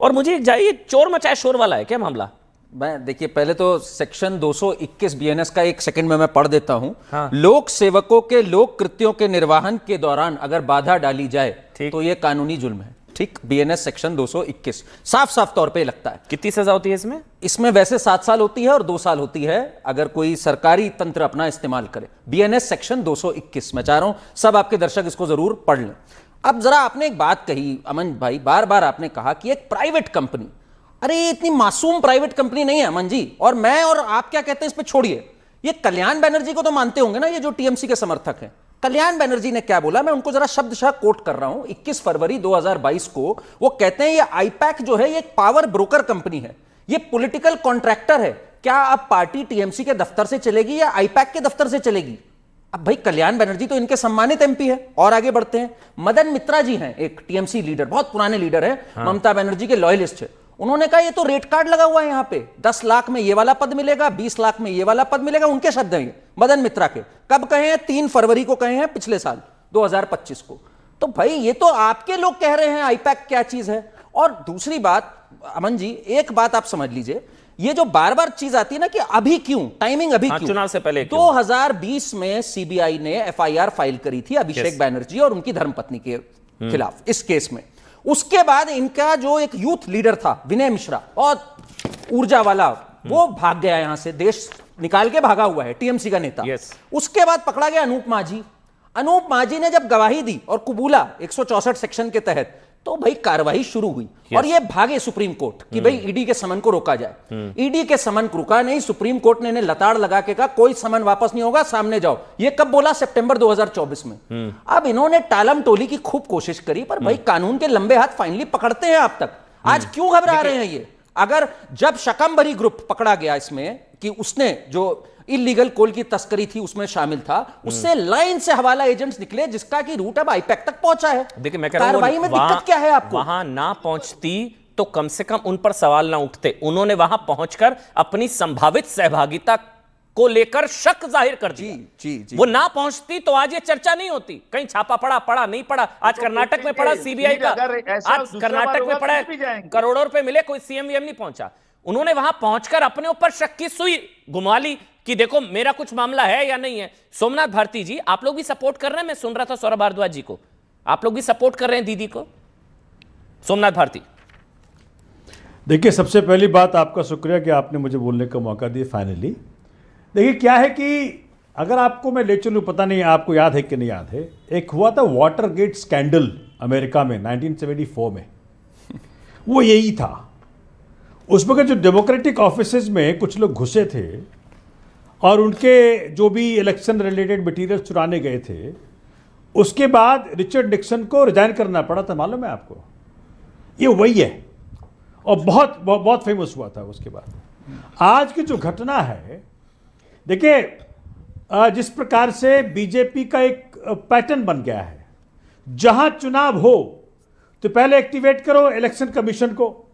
और मुझे एक जाइए, चोर मचाए शोर वाला है क्या मामला? मैं देखिए, पहले तो सेक्शन 221 बीएनएस का एक सेकंड में मैं पढ़ देता हूं। हाँ। लोक सेवकों के लोक कृत्यों के निर्वहन के दौरान अगर बाधा डाली जाए तो यह कानूनी जुल्म है। ठीक, बीएनएस सेक्शन 221 साफ साफ तौर पे लगता है। कितनी सजा होती है इसमें? इसमें वैसे 7 साल होती है और 2 साल होती है अगर कोई सरकारी तंत्र अपना इस्तेमाल करे। बीएनएस सेक्शन 221 मैं चाह रहा हूं सब आपके दर्शक इसको जरूर पढ़ लें। अब जरा आपने एक बात कही अमन भाई, बार बार आपने कहा कि एक प्राइवेट कंपनी, अरे ये इतनी मासूम प्राइवेट कंपनी नहीं है अमन जी। और मैं और आप क्या कहते हैं इस पे छोड़िए, ये कल्याण बनर्जी को तो मानते होंगे ना, ये जो टीएमसी के समर्थक हैं। कल्याण बनर्जी ने क्या बोला, मैं उनको जरा शब्दशः कोट कर रहा हूं। 21 फरवरी 2022 को वो कहते हैं ये आईपैक जो है ये एक पावर ब्रोकर कंपनी है, ये पॉलिटिकल कॉन्ट्रैक्टर है। क्या अब पार्टी टीएमसी के दफ्तर से चलेगी या आईपैक के दफ्तर से चलेगी? अब भाई कल्याण बनर्जी तो इनके सम्मानित एमपी है। और आगे बढ़ते हैं, मदन मित्रा जी हैं एक टीएमसी लीडर, बहुत पुराने लीडर है। हाँ। ममता बनर्जी के लॉयलिस्ट है। उन्होंने कहा ये तो रेट कार्ड लगा हुआ है यहाँ पे, 10 लाख में ये वाला पद मिलेगा, 20 लाख में ये वाला पद मिलेगा। उनके शब्द हैं मदन मित्रा के। कब कहे हैं? 3 फरवरी को कहे हैं, पिछले साल 2025 को। तो भाई ये तो आपके लोग कह रहे हैं आईपैक क्या चीज है। और दूसरी बात अमन जी, एक बात आप समझ लीजिए, ये जो बार बार चीज आती है ना कि अभी क्यों, टाइमिंग अभी क्यों, चुनाव से पहले 2020 में सीबीआई ने एफआईआर फाइल करी थी अभिषेक बैनर्जी और उनकी धर्मपत्नी के खिलाफ इस केस में। उसके बाद इनका जो एक यूथ लीडर था विनय मिश्रा, और ऊर्जा वाला, वो भाग गया यहां से, देश निकाल के भागा हुआ है, टीएमसी का नेता। उसके बाद पकड़ा गया अनूप माझी। अनूप माझी ने जब गवाही दी और कबूला 164 सेक्शन के तहत, तो भाई कार्रवाई शुरू हुई। और ये भागे सुप्रीम कोर्ट कि भाई ईडी के समन को रोका जाए। ईडी के समन को रुका नहीं, सुप्रीम कोर्ट ने लताड़ लगा के कहा कोई समन वापस नहीं होगा, सामने जाओ। ये कब बोला? सितंबर 2024 में। अब इन्होंने टालम टोली की खूब कोशिश करी, पर भाई कानून के लंबे हाथ फाइनली पकड़ते हैं आप तक। आज क्यों घबरा रहे हैं ये? अगर जब शकंबरी ग्रुप पकड़ा गया इसमें कि उसने जो इलीगल कोल की तस्करी थी उसमें शामिल था, उससे लाइन से हवाला एजेंट्स निकले जिसका कि रूट अब आईपैक तक पहुंचा है। देखिए मैं कह रहा हूं, कार्रवाई में दिक्कत क्या है आपको? वहां ना पहुंचती तो कम से कम उन पर सवाल ना उठते। उन्होंने वहां पहुंचकर अपनी संभावित सहभागिता को लेकर शक जाहिर कर दिया। जी। वो ना पहुंचती तो आज ये चर्चा नहीं होती। कहीं छापा पड़ा नहीं पड़ा। आज कर्नाटक में पड़ा सीबीआई का, आज कर्नाटक में पड़ा करोड़ों रुपए मिले, कोई सीएम नहीं पहुंचा। उन्होंने वहां पहुंचकर अपने ऊपर शक की सुई घुमा ली कि देखो मेरा कुछ मामला है या नहीं है। सोमनाथ भारती जी, आप लोग भी सपोर्ट कर रहे हैं, मैं सुन रहा था सौरभ भारद्वाज जी को, आप लोग भी सपोर्ट कर रहे हैं दीदी को। सोमनाथ भारती, देखिए सबसे पहली बात आपका शुक्रिया कि आपने मुझे बोलने का मौका दिया फाइनली। देखिए क्या है कि अगर आपको मैं ले चलूँ, पता नहीं आपको याद है कि नहीं याद है, एक हुआ था वाटर गेट स्कैंडल अमेरिका में 1974 में। वो यही था। उसमें जो डेमोक्रेटिक ऑफिसेज में कुछ लोग घुसे थे और उनके जो भी इलेक्शन रिलेटेड मटेरियल चुराने गए थे, उसके बाद रिचर्ड निक्सन को रिजाइन करना पड़ा था, मालूम है आपको? ये वही है और बहुत बहुत, बहुत फेमस हुआ था उसके बाद। आज की जो घटना है, देखिए जिस प्रकार से बीजेपी का एक पैटर्न बन गया है, जहां चुनाव हो तो पहले एक्टिवेट करो इलेक्शन कमीशन को,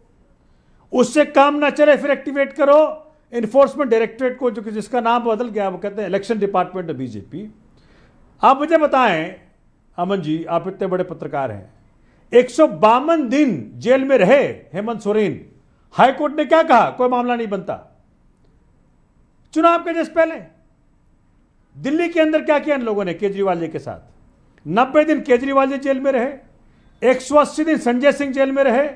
उससे काम ना चले फिर एक्टिवेट करो इन्फोर्समेंट डायरेक्टरेट को, जो कि जिसका नाम बदल गया, वो कहते हैं इलेक्शन डिपार्टमेंट ऑफ बीजेपी। आप मुझे बताएं अमन जी, आप इतने बड़े पत्रकार हैं, 152 दिन जेल में रहे हेमंत सोरेन। हाईकोर्ट ने क्या कहा? कोई मामला नहीं बनता। चुनाव के जस्ट पहले दिल्ली के अंदर क्या किया इन लोगों ने केजरीवाल जी के साथ? 90 दिन केजरीवाल जी जेल में रहे, 180 दिन संजय सिंह जेल में रहे,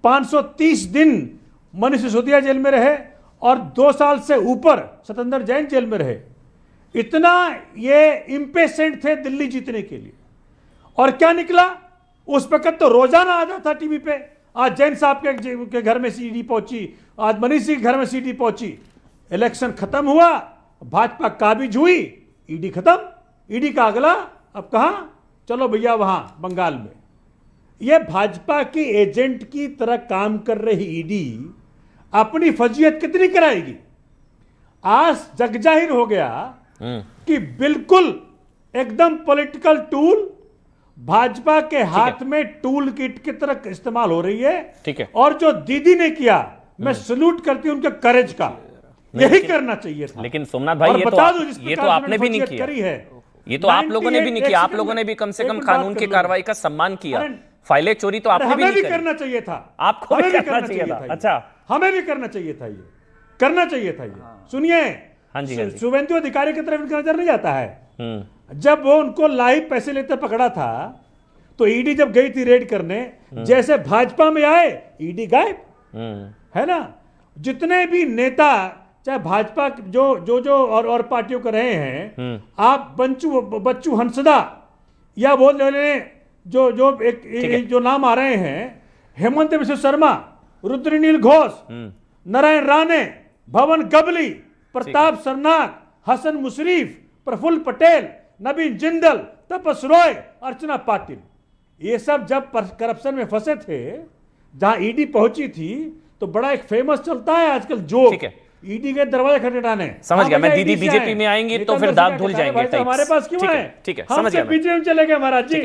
530 दिन मनीष सिसोदिया जेल में रहे और 2 साल से ऊपर सत्येंद्र जैन जेल में रहे। इतना ये इंपेशेंट थे दिल्ली जीतने के लिए। और क्या निकला? उस वक्त तो रोजाना आ जाता टीवी पे, आज जैन साहब के घर में सीडी पहुंची, आज मनीष सिंह के घर में सीडी पहुंची। इलेक्शन खत्म हुआ, भाजपा काबिज हुई, ईडी खत्म। ईडी का अगला अब कहां? चलो भैया वहां बंगाल में। यह भाजपा के एजेंट की तरह काम कर रही ईडी अपनी फजीयत कितनी कराएगी? आज जगजाहिर हो गया कि बिल्कुल एकदम पॉलिटिकल टूल भाजपा के हाथ में टूल किट की तरह इस्तेमाल हो रही है। ठीक है। और जो दीदी ने किया, मैं सल्यूट करती हूं उनके करेज का, यही करना चाहिए था। लेकिन सोमनाथ भाई, ये तो आपने भी नहीं किया, ये तो आप लोगों ने भी नहीं किया। आप लोगों ने भी कम से कम कानून की कार्रवाई का सम्मान किया। फाइलें चोरी तो आपने भी हमें नहीं भी करी। करना चाहिए था, आपको हमें भी भी करना चाहिए था। ये। अच्छा, हमें भी करना चाहिए था, ये करना चाहिए था। ये सुनिए, हाँ जी, हाँ जी। शुभेंदु अधिकारी की तरफ इनका नजर नहीं आता है। हम्म, जब वो उनको लाइव पैसे लेते पकड़ा था तो ईडी जब गई थी रेड करने, जैसे भाजपा में आए ईडी गायब, है ना। जितने भी नेता चाहे भाजपा जो और पार्टियों के रहे हैं, आप बच्चू हंसदा या बोल रहे जो नाम आ रहे हैं, हेमंत बिश्व शर्मा, रुद्रनील घोष, नारायण राणे, भवन गबली, प्रताप सरनाक, हसन मुशरीफ, प्रफुल्ल पटेल, नवीन जिंदल, तपस रॉय, अर्चना पाटिल, ये सब जब करप्शन में फंसे थे, जहां ईडी पहुंची थी, तो बड़ा एक फेमस चलता है आजकल जोक, ठीक है। ईडी के दरवाजे खटखटाने। समझ गया मैं। भैया दीदी ED से बीजेपी आए। में आएंगी तो निकल फिर दो दांत से धुल कहता है, जाएंगे भाई साहब, हमारे पास क्यों ठीक आए? है, ठीक है, हम समझ गया तो मैं। बीजेपी में चले गए महाराज जी।